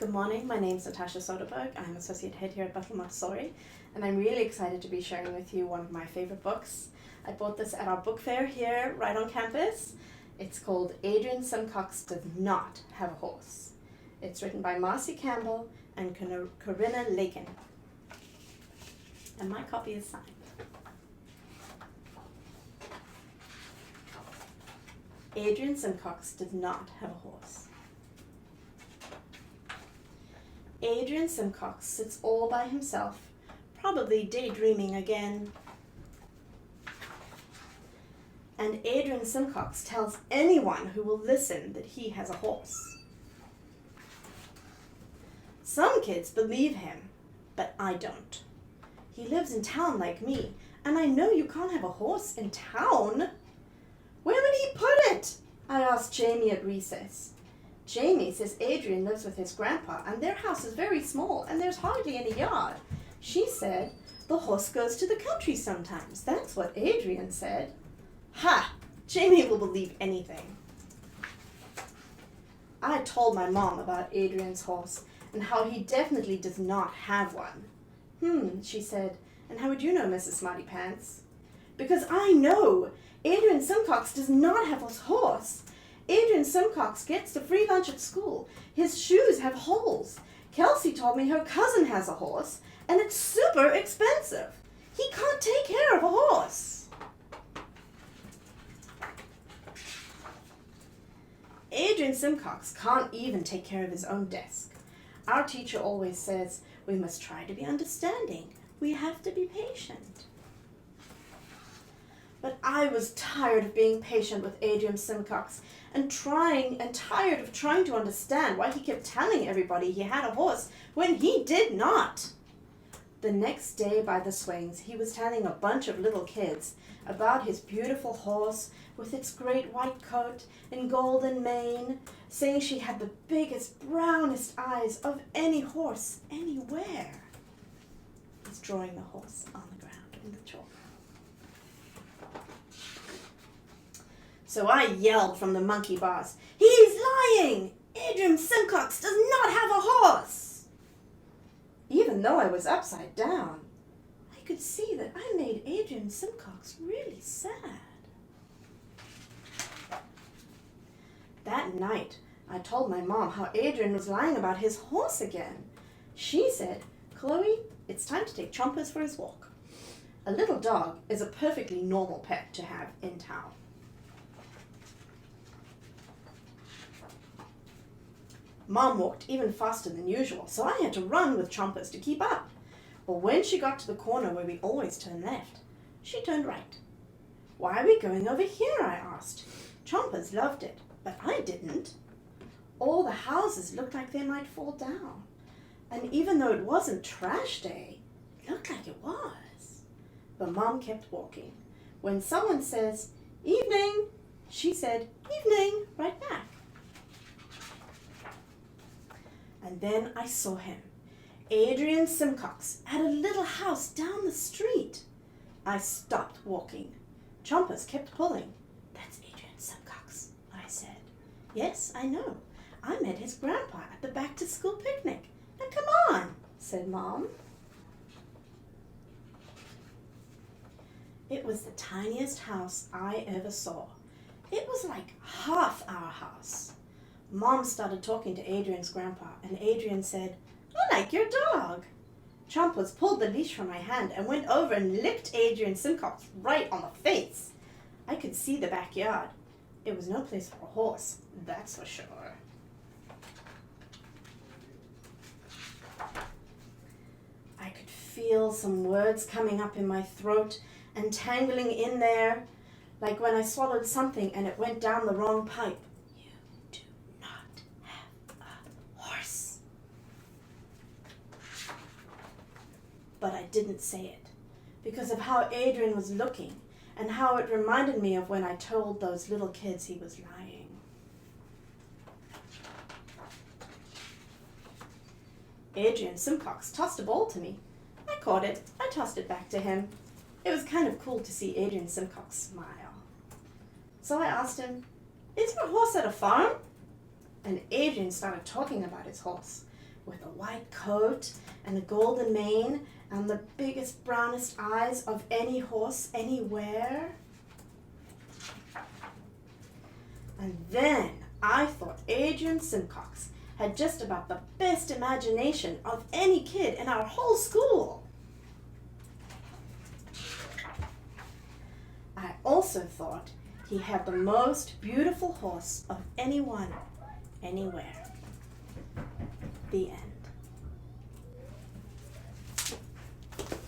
Good morning, my name is Natasha Soderberg. I'm Associate Head here at Bethel Montessori, and I'm really excited to be sharing with you one of my favorite books. I bought this at our book fair here right on campus. It's called Adrian Simcox Does Not Have a Horse. It's written by Marcey Campbell and Corinna Lakin. And my copy is signed. Adrian Simcox does not have a horse. Adrian Simcox sits all by himself, probably daydreaming again. And Adrian Simcox tells anyone who will listen that he has a horse. Some kids believe him, but I don't. He lives in town like me, and I know you can't have a horse in town. Where would he put it? I asked Jamie at recess. Jamie says Adrian lives with his grandpa, and their house is very small, and there's hardly any yard. She said, the horse goes to the country sometimes. That's what Adrian said. Ha! Jamie will believe anything. I told my mom about Adrian's horse, and how he definitely does not have one. She said, and how would you know, Mrs. Smarty Pants? Because I know! Adrian Simcox does not have a horse. Adrian Simcox gets the free lunch at school. His shoes have holes. Kelsey told me her cousin has a horse, and it's super expensive. He can't take care of a horse. Adrian Simcox can't even take care of his own desk. Our teacher always says, we must try to be understanding. We have to be patient. But I was tired of being patient with Adrian Simcox and tired of trying to understand why he kept telling everybody he had a horse when he did not. The next day by the swings, he was telling a bunch of little kids about his beautiful horse with its great white coat and golden mane, saying she had the biggest, brownest eyes of any horse anywhere. He's drawing the horse on the ground in the chalk. So I yelled from the monkey bars, he's lying! Adrian Simcox does not have a horse! Even though I was upside down, I could see that I made Adrian Simcox really sad. That night, I told my mom how Adrian was lying about his horse again. She said, Chloe, it's time to take Chompers for his walk. A little dog is a perfectly normal pet to have in town. Mom walked even faster than usual, so I had to run with Chompers to keep up. But when she got to the corner where we always turn left, she turned right. Why are we going over here? I asked. Chompers loved it, but I didn't. All the houses looked like they might fall down. And even though it wasn't trash day, it looked like it was. But Mom kept walking. When someone says, evening, she said, evening, right back. And then I saw him, Adrian Simcox, at a little house down the street. I stopped walking. Chompers kept pulling. That's Adrian Simcox, I said. Yes, I know. I met his grandpa at the back-to-school picnic. Now come on, said Mom. It was the tiniest house I ever saw. It was like half our house. Mom started talking to Adrian's grandpa, and Adrian said, I like your dog. Chompers pulled the leash from my hand and went over and licked Adrian Simcox right on the face. I could see the backyard. It was no place for a horse, that's for sure. I could feel some words coming up in my throat and tangling in there, like when I swallowed something and it went down the wrong pipe. But I didn't say it, because of how Adrian was looking and how it reminded me of when I told those little kids he was lying. Adrian Simcox tossed a ball to me. I caught it. I tossed it back to him. It was kind of cool to see Adrian Simcox smile. So I asked him, is your horse at a farm? And Adrian started talking about his horse. with a white coat and a golden mane and the biggest, brownest eyes of any horse anywhere. And then I thought Adrian Simcox had just about the best imagination of any kid in our whole school. I also thought he had the most beautiful horse of anyone, anywhere. The end.